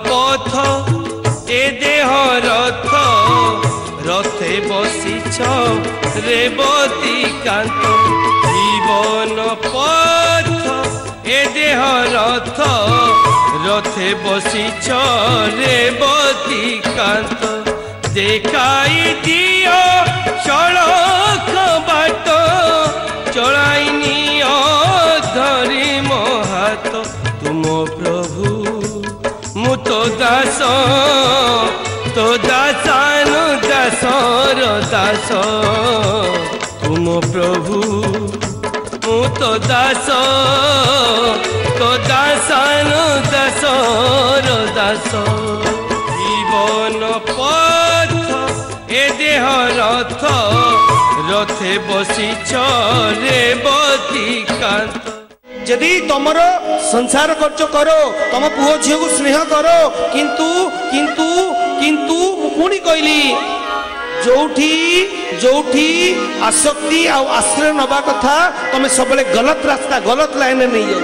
पथ ए देह रथ रथे बसिछ रेवती कांत जीवन पथ ए देह रथ रथे बसिछ रेवती कांत देखाई दियो सड़क बाट चलाइनी धरी मो हाथ तुम प्रभु मु तो दासानु दासर दास तुम प्रभु मु तो दासानु दासर दास जीवन पथ ए देह रथ रथे बसिछ रेवती कांत यदि तुमर संसार खर्च करो तुम पुओ झील को स्नेह करो किंतु किंतु किंतु पुणी कहली जोठी जोठी आसक्ति आश्रय नवा कथा तुम सब गलत रास्ता गलत लाइन में नहीं जाओ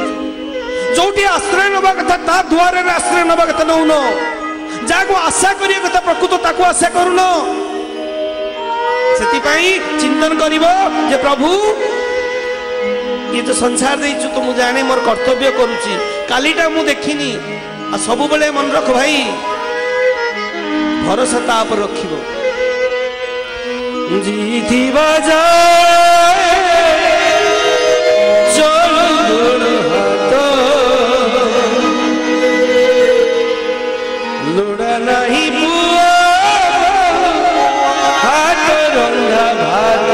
जोठी आश्रय नवा कथा ता द्वार आश्रय नवा कथा नौन जहाँ आशा करिया कथा प्रकृत ताको आशा करुन से चिंतन करिवो जे प्रभु ये तो संसार देचु तो मुझे जाने मोर कर्तव्य करुच्ची कालीटा मु देखिनी आ सब बेले मन रख भाई भरोसा ता पर रखिबो जीती बाजा चल हाथ लोड़ा नहीं बुआ हाथ रंधा भात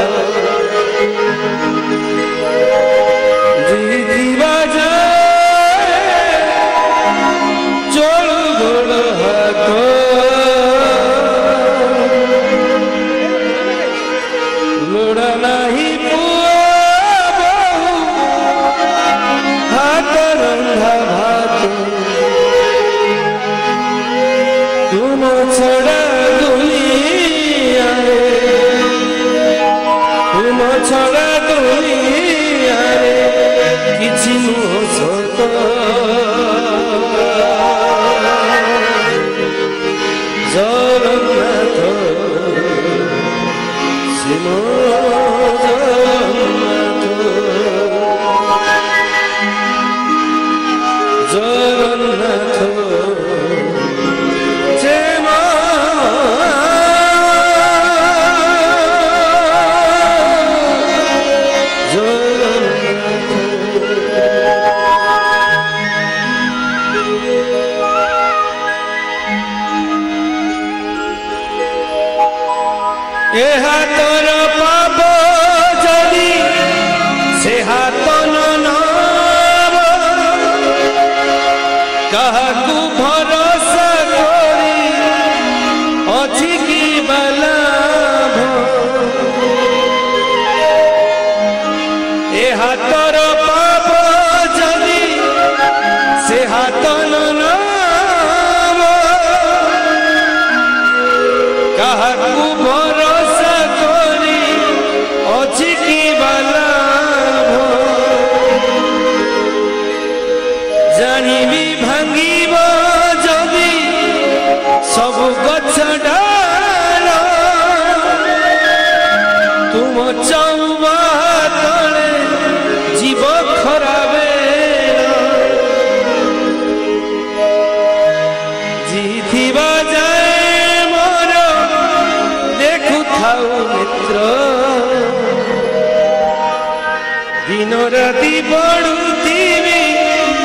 राति पढ़ुथिबी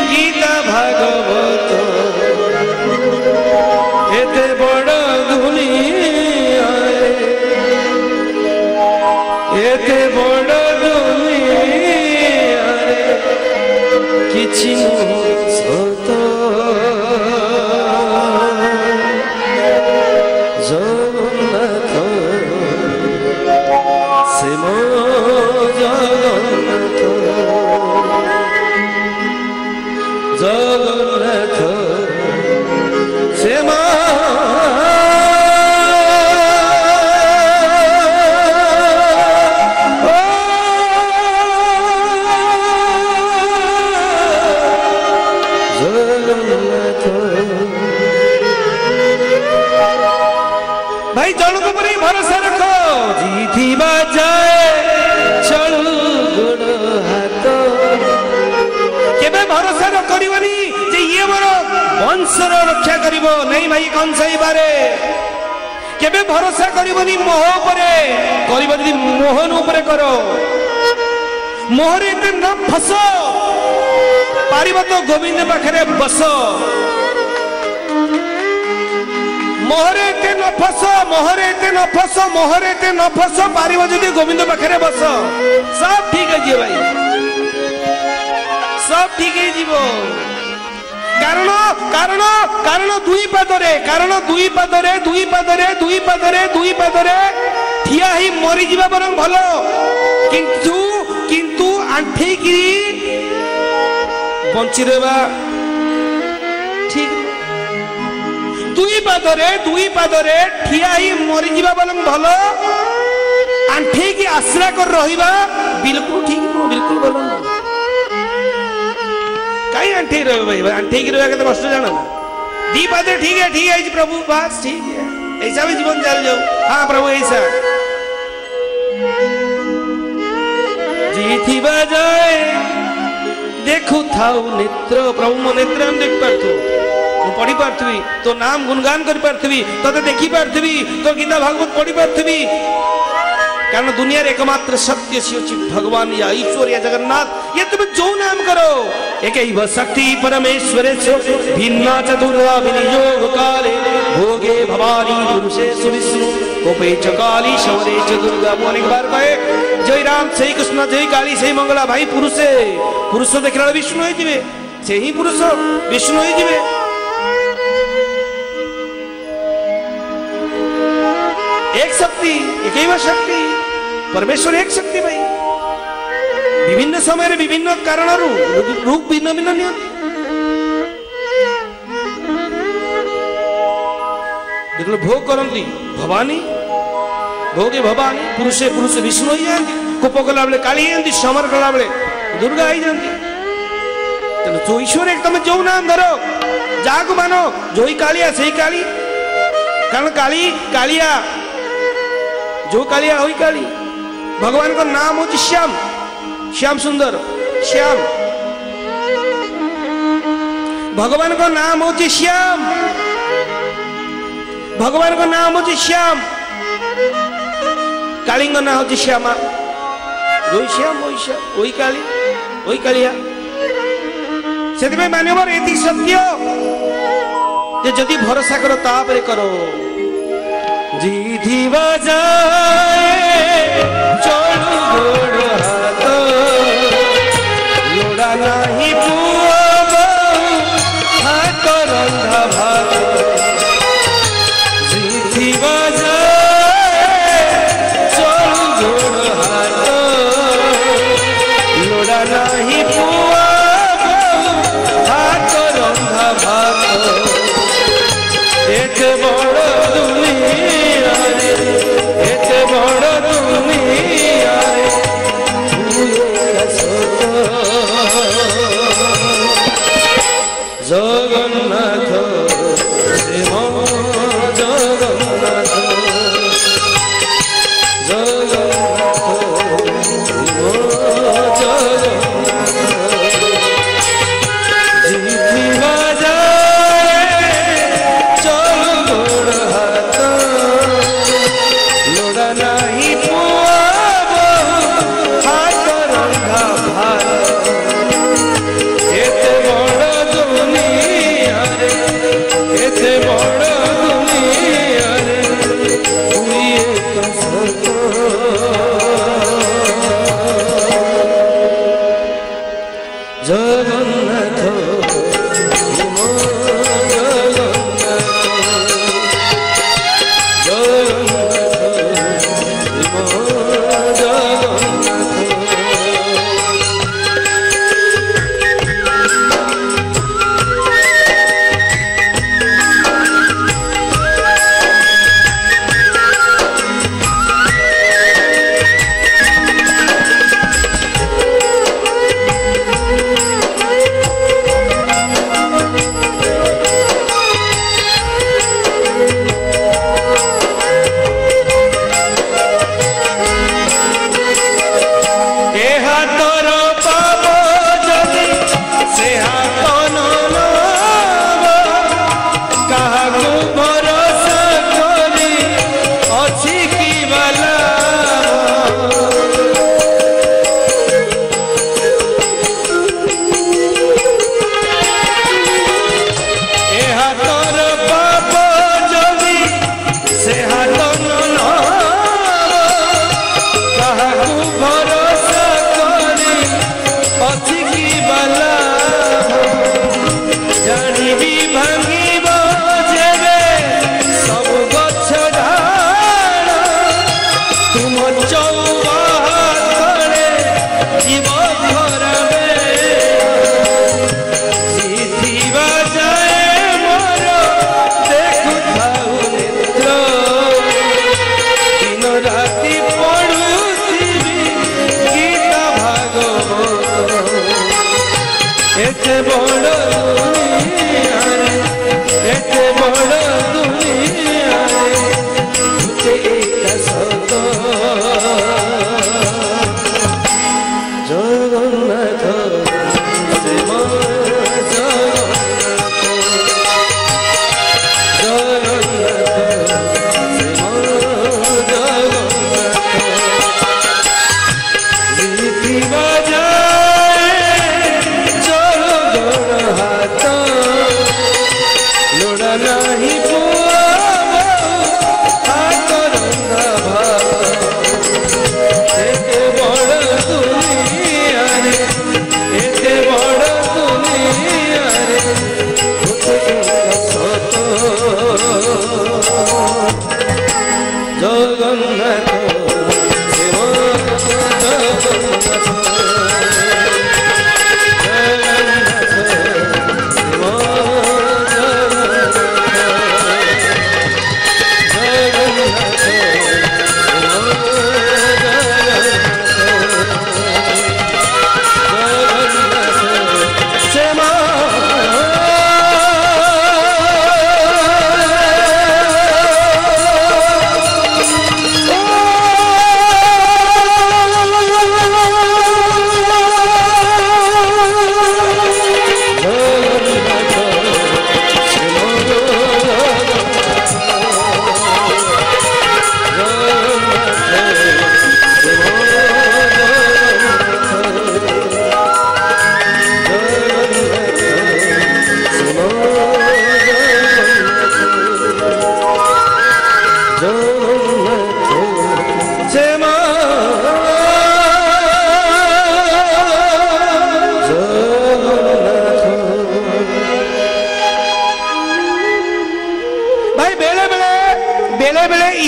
गीता भागवत एते बड़ दुनिया एते बड़ दुनिया किछि सत जगन्नाथ से मो जगन्नाथ जगन्नाथ भाई जनक पर भरोसा रख जीथिबा जाए चलू गोड़ हाथ केबे भरोसा न करिवनी जे ये मोर वंशर रक्षा करिवो नहीं भाई कंसाई बारे केबे भरोसा करिवनी मोह उपरे करिवो यदि मोहन उपरे करो मोहरे न फस पारिबो तो गोविंद पाखरे बस मोहरे न फस मोहरे न फस मोहरे न फस पारिबो जदि गोविंद पाखरे बस सब ठीक है जी भाई सब ठीक है जीव कारण कारण कारण दुई पादरे कारण दुई पादरे दुई पादरे दुई पादरे दुई पादरे ठिया ही मरी जीवा बरं भलो किंतु किंतु आंठी गिरी बंची रहबा ठीक दुई पादरे ठिया ही मरी जीवा बरं भलो आंठी की आश्रय कर रहिबा बिल्कुल ठीक बिल्कुल भलो कहीं आंठी रहो भाई आंठी की रहो कष्ट जाना ना दी पादरे ठीक है प्रभु बस ठीक है ऐसा भी जीवन चल जाओ हाँ प्रभु ऐसा जीथिबा जाए देखु थाउ नेत्र प्रभु मो नेत्र हम देख पार्थु मु पढ़ी पार्थुवी तो नाम गुणगान कर पार्थुवी तते देखी पार्थुवी तो गीता भागवत पढ़ी पार्थुवी कारण दुनिया रे एकमात्र सत्य से भगवान या ईश्वर या जगन्नाथ ये तुम जो नाम करो एक शक्ति परमेश्वरे भिन्न चतुर्धा विनियोग काले भोगे भवानी पुरुषे सुविष्णु कोपे च काली शौरे च दुर्गा अनेक बार कहे जय राम जय कृष्ण जय काली जय मंगला भाई पुरुषे पुरुष देखला विष्णु होई जिवे से ही पुरुष विष्णु होई जिवे एक शक्ति एक शक्ति परमेश्वर एक शक्ति भाई विभिन्न समय विभिन्न कारण रूप भिन्न भिन्न नियंती भोग करती भवानी भोगे भवानी पुरुषे पुरुष विष्णु ही जाती कोप कला बेले काली जाती समर कला बेले दुर्गा ही जाती तेणु जो ईश्वर एक तुम जो नाम धरो जहाँ को मानो जो ही कालिया सही काली कारण काली कालिया जो कालिया वही काली भगवान का नाम हो श्याम श्याम सुंदर श्याम भगवान का नाम हो श्याम भगवान का नाम हो श्याम काली का नाम हो श्यामा वही श्याम वही काली वही कालिया से मानवर ये सत्य जदि भरोसा करो तापरे करो जीथिबा जाए चलू गोड़ हाथ लोड़ा नहीं पुआ हाथ रंधा भात जीथिबा जाए चलू गोड़ हाथ लोड़ा नहीं पुआ हाथ रंधा भात एक बड़ दुनिया एक बड़ दुनिया ଜଗନ୍ନାଥ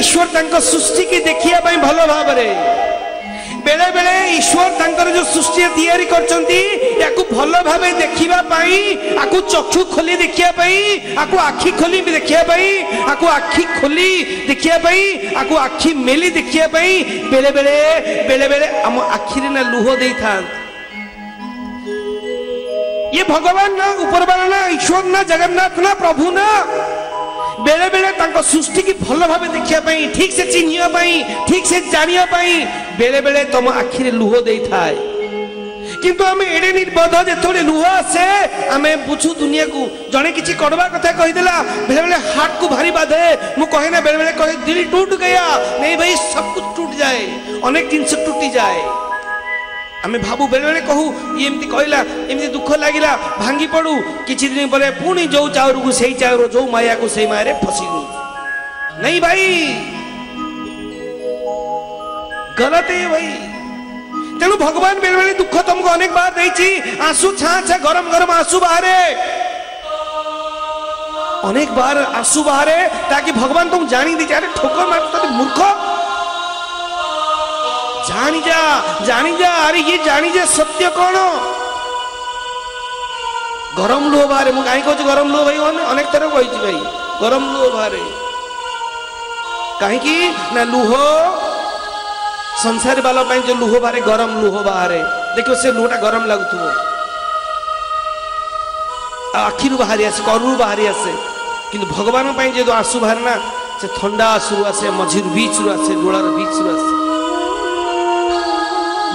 ईश्वर तांको सृष्टि की देखिया पाई भलो भाबरे बेले बेले ईश्वर तांकर जो सृष्टि तैयारी करचंती याकू भलो भाबे देखिबा पाई आकू चक्षु खोली देखिया पाई आकू आखी खोली देखिया पाई आकू आखी खोली देखिया पाई आकू आखी मेली देखिया पाई बेले बेले हम आखिरे ना लुह देई था ये भगवान ना ऊपर वाला ना ईश्वर ना जगन्नाथ ना प्रभु ना बेले बेले तांको सृष्टि की भलो भाबे देखिया पाई ठीक से चिन्हिया पाई ठीक से जानिया पाई बेले बेले तुम आखिरे लुह देई थाए किंतु हमें एडे निर्बोध जे थोड़े लुह आसे हमें बुझू दुनिया को जने किछि करबा कथा कहि देला बेले बेले हार्ट को भारी बाधे मु कहे ना बेले बेले कहे दिल टूट गया नहीं भाई सब कुछ टूट जाए अनेक जिंस टूटी जाए आमे भाबू बेले बेले कहू ये एमती कहला एमती दुख लागिला भांगी पड़ू किछि दिन परे पुणी जो चाउर को सेही चाउर जो माया को सेही माया रे फसी गु नहीं भाई गलत है भाई तेणु भगवान बेले बेले दुख तुमको अनेक बार देछि आंसू छा छा गरम गरम आंसू बाहरे अनेक बार आंसू बाहरे ताकि भगवान तुम जानी दी अरे ठोकर मार तो मूर्ख जानी जा अरे ये जानी जा सत्य कौन गरम लुह बाहरे मु कहीं कहूँ गरम लुह भाई अनेक तरह कही भाई गरम लुह बाहरे कहीं ना लुह संसार वाला जो लुह बाहरे गरम लुह बाहरे देखो से लुहटा गरम लगुव आखिर बाहरी आसे करू बाहरी आसे किंतु भगवान जो आंसू बाहर ना से ठंडा आंसू आसे मझिर बीच आसे डोलार बीच आसे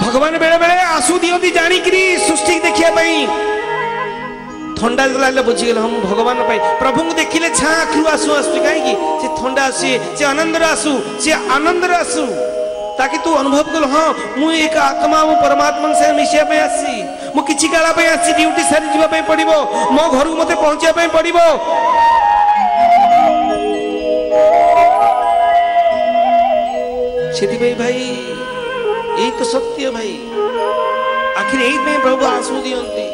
भगवान बेले बेले आंसू दियंती जानिकरी सृष्टि देखिया पाई ठंडा लागले बुझीगल हम भगवान पाई प्रभु को देखिले छा आखिरु आंसू आसुची काहे से ठंडा आसी से आनंद आसू से आनंद आसू ताकि तू अनुभव कर हाँ मु एक आत्मा मु परमात्मा से मिशिया पे आसी मु किछि काला पे आसी ड्यूटी सारी जीवा पे पड़िबो मो घर को मते पहुंचिया पे पड़िबो सेति भाई यही तो सत्य भाई आखिर यही प्रभु आंसू दियंती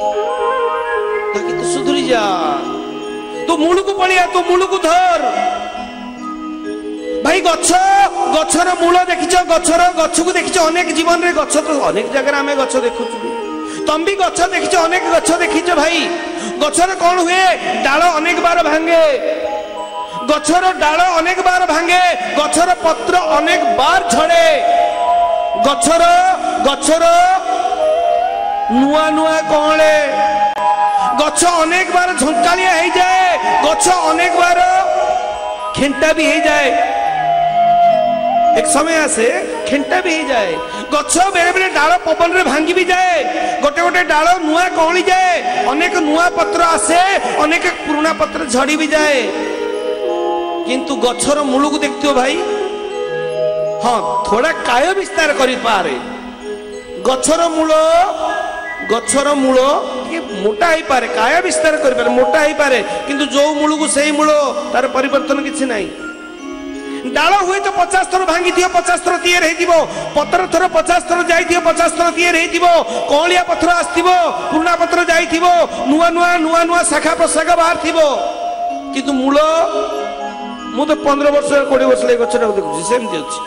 ताकि तू सुधरी जा तू मूल को पड़िया तू मूल को धर भाई गछर मूल देखिच गछ को देखिच अनेक जीवन रे गछ तो अनेक जगह आमे गछ देखु तुम भी गछ देखिच अनेक गछ देखिच भाई गछर कौन हुए डाल अनेक बार भांगे गछर डाल अनेक बार भांगे गछर पत्र अनेक बार झड़े गछर नुआ नुआ कौले गछ अनेक बार झंकालिया हो जाए गछ अनेक बार खेंटा भी हो जाए एक समय आसे खेंटा भी हो जाए गछ बेले बेले डाल पवन रे भांगी भी जाए गोटे गोटे डाल नुआ कौली जाए अनेक नुआ पत्र आसे अनेक पुराना पत्र झड़ी भी जाए किंतु गछर मूल को देखते हो भाई हाँ थोड़ा काय विस्तार करि पारे गछर मूल मोटा ही पारे काय विस्तार करि पारे मोटा ही पारे किंतु जो मूल को सही मूल तार परिवर्तन किछि नाही डाल हुए तो 50 थर भांगी थियो 50 थर तैयार हेतिबो पत्र थर 50 थर जाइथियो 50 थर तैयार हेतिबो कोलिया पत्र आस्थिबो पुराना पत्र जाइथिबो नुआ नुआ शाखा प्रशाखा बाहर थिबो किंतु मूल मु तो 15 वर्ष 20 वर्ष लगे गछटा देखुची सेमती अछि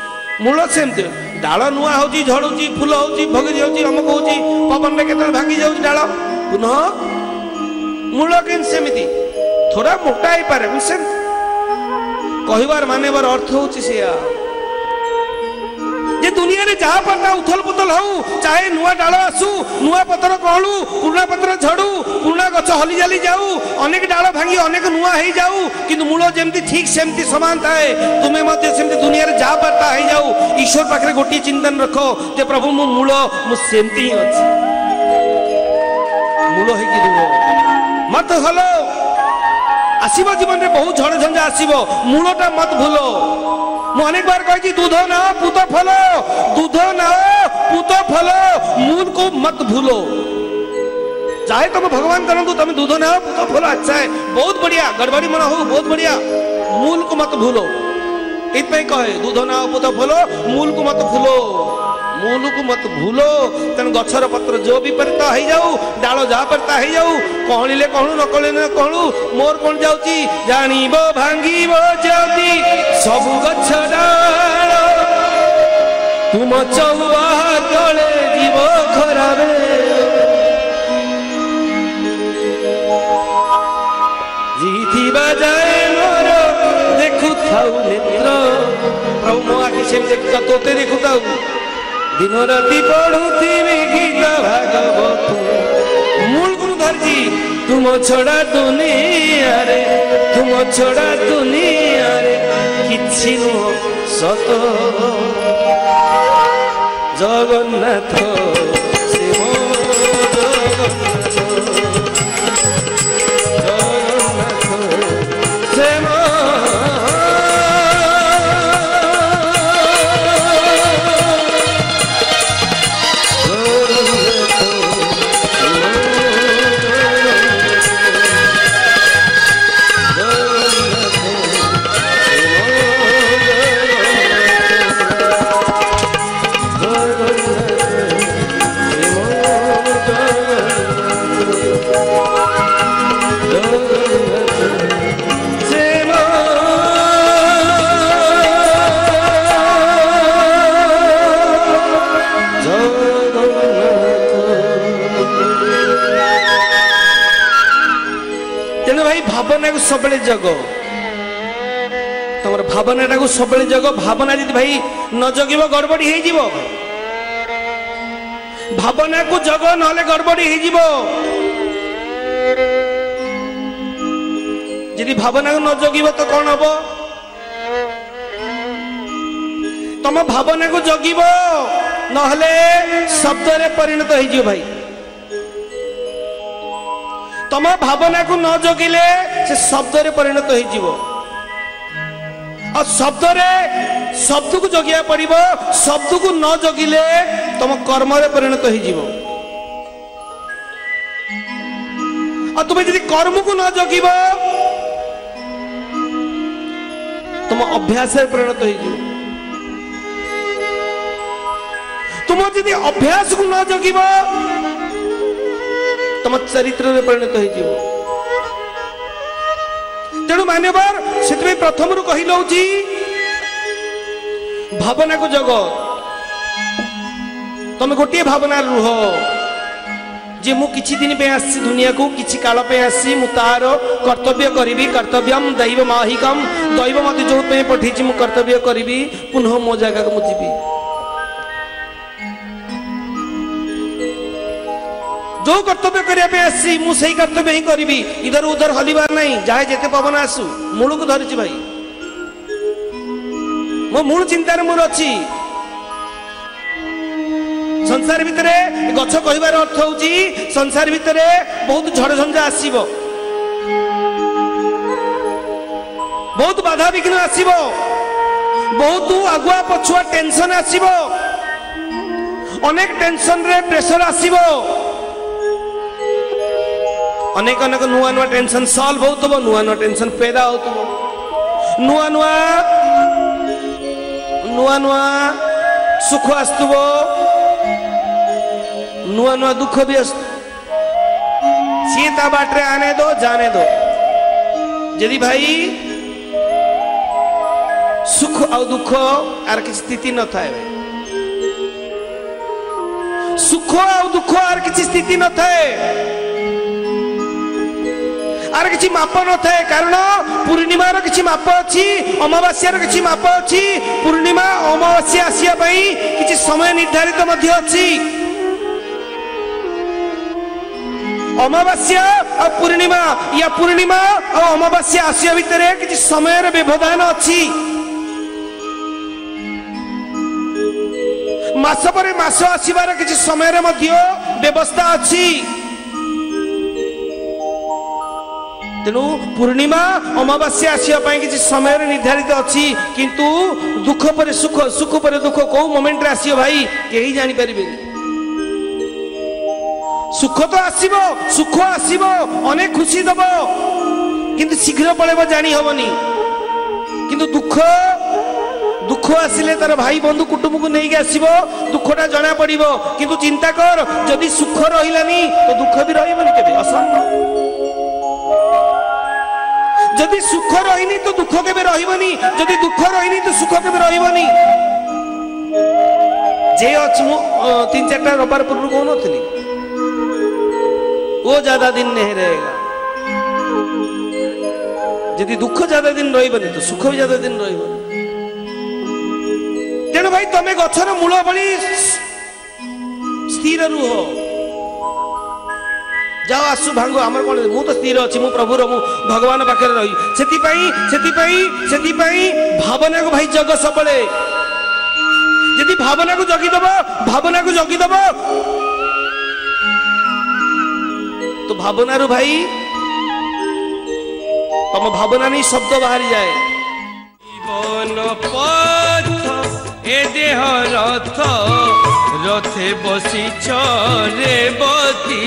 मूल सेमती डाल नुआ होची झड़ुची फूल होची भगी जाउची अमक होची पवन में केतल भांगी जाउची डाल पुनः मूल केन सेमती थोड़ा मोटा ही पारे सेम कहिबार मानेबार अर्थ होची सेया जे दुनिया रे जहाँ पड़ना उथल पुथल हो चाहे नुआ डाल आसू नुआ पतर कहलू पुराना पतर झड़ू पुराना गछ हली जाली जाऊ अनेक डाल भांगी अनेक नुआ हो जाऊ किंतु मूल जेमती ठीक सेमती समान थाए तुम्हें मध्य सेमती दुनिया रे जहाँ पड़ता हो जाऊ ईश्वर पाखे गोटे चिंतन रख जे प्रभु मु मूल मु सेमती ही अच्छी मूल है कि दूर मत हलो आसीबो जीवन रे बहुत झड़ झंझा आसीबो मूलटा मत भूलो मु अनेक बार कही दूध ना पूत फल दूध ना पूत फल मूल को मत भूलो चाहे तुम भगवान करंतु तुम दूध ना पूत फल अच्छा है बहुत बढ़िया गड़बड़ी मन हो बहुत बढ़िया मूल को मत भूलो इतने कहे दूध ना पूत फल मूल को मत भूलो मूल को मत भूलो तेन गछर पत्र जो भी परता हो जाऊ डाल जा परता हो जाऊ कहले कहू न कहले न कहू मोर कौन जाउची जानिबो भांगीबो जदी सब गछ डाल तुम चौवा तले जीव खराबे जीथिबा जाए मोर देखु थाउ नेत्र प्रभु मो आखि से देखु तोते देखु थाउ दिन राति पढ़ुथी गीता भागवत मूल गुरु धरजी तुम छड़ा दुनिया रे तुम छड़ा दुनिया रे किछि नुह सत जगन्नाथ से मो जगन्नाथ से मो सब जग तुम भावना को सब जग भावना जी भाई न जगिब गड़बड़ी हो भावना को जग ना गड़बड़ी हो जी भावना को न जगिब तो कौन हम तुम भावना को जगिब ना शब्द रे परिणत हो भाई तुम भावना को न जगिले से शब्द रे परिणत हो शब्द को जगिया पड़िबो शब्द को न जगिले तुम कर्म रे परिणत हो तुम यदि कर्म को न जगिब तुम अभ्यास रे परिणत हो तुम यदि अभ्यास को न जगिब तुम चरित्र रे परिणत हो तेणु मान्यवर से प्रथम रू कही लौची भावना को जग तुम गोटे भावना रुह जे मु किछि दिन पे आसी दुनिया को किछि काल पे आसी मु तार कर्तव्य करिवि कर्तव्यम दैव माहिकम दैव मते जो पे पठिछि मु कर्तव्य करिवि पुनः मो जगह को मु जीवी जो कर्तव्य करने आसी मुझे कर्तव्य ही करी इधर उधर हलिबार नहीं जाए जेते पवन आसू मूल को धरी भाई मो मूल चिंतार मोर अच्छी संसार भितर गछ कहबार अर्थ होची संसार भितर बहुत झड़ झंझा आसीबो बहुत बाधा विघ्न आसीबो बहुत आगुआ पछुआ टेंशन आसीबो अनेक टेंशन रे प्रेशर आसीबो अनेक अनेक नुआ नुआ टेंशन सॉल्व होतबो नुआ नुआ टेंशन पैदा होतबो नुआ नुआ नुआ नुआ सुख आस्तबो नुआ नुआ दुख भी आस सीता बाटरे आने दो जाने दो यदि भाई सुख आ दुख आर किसी स्थिति न थाए सुख आ दुख आर किसी स्थिति न थाए आर किसी माप न थाए कारण पूर्णिमार किसी माप अच्छी अमावास्यार किसी माप अच्छी पूर्णिमा अमावास्या आसिया किसी समय निर्धारित मध्य अच्छी अमावास्या और पूर्णिमा या पूर्णिमा और अमावास्या आसिया भितर किसी समय व्यवधान अच्छी मास पर मास आसबार किसी समय मध्य व्यवस्था अच्छी तेणु पूर्णिमा अमावास्या आसवा किसी समय निर्धारित अच्छी किंतु दुख पर सुख सुख पर दुख कौ मोमेंट रे आसियो भाई कहीं जानी परिबे सुख तो आसीबो सुख आसीबो अनेक खुशी दब किंतु शीघ्र पळेबो जानी हबनी किंतु दुख दुख आसिले तार भाई बंधु कुटुंब को नहीं आसीबो दुखटा जना पड़िबो किंतु चिंता कर जदि सुख रहिलानी तो दुख भी रहिबनी केबे असंभव जदि सुख रहिनी तो दुख केबे रहिबनी जदि दुख रहिनी तो सुख केबे रहिबनी जे अछि मु 3-4टा रबार पूर्व कोन थली वो ज्यादा दिन नहीं रहेगा यदि दुख ज्यादा दिन रहिबनी तो सुख भी ज्यादा दिन रहिबनी तेणु भाई तमे गछर मूल भली स्थिर रुह जाओ आसु भांगो आमर कोन मु तो स्थिर अछि मु प्रभुर मु भगवान पाखे रही सेति भावना को भाई जग सबले यदि भावना को जगी दबो तो भावना रू भाई तम भावना नहीं शब्द बाहरी जाए जीवन पथ ए देह रथ रथे बसी रे बती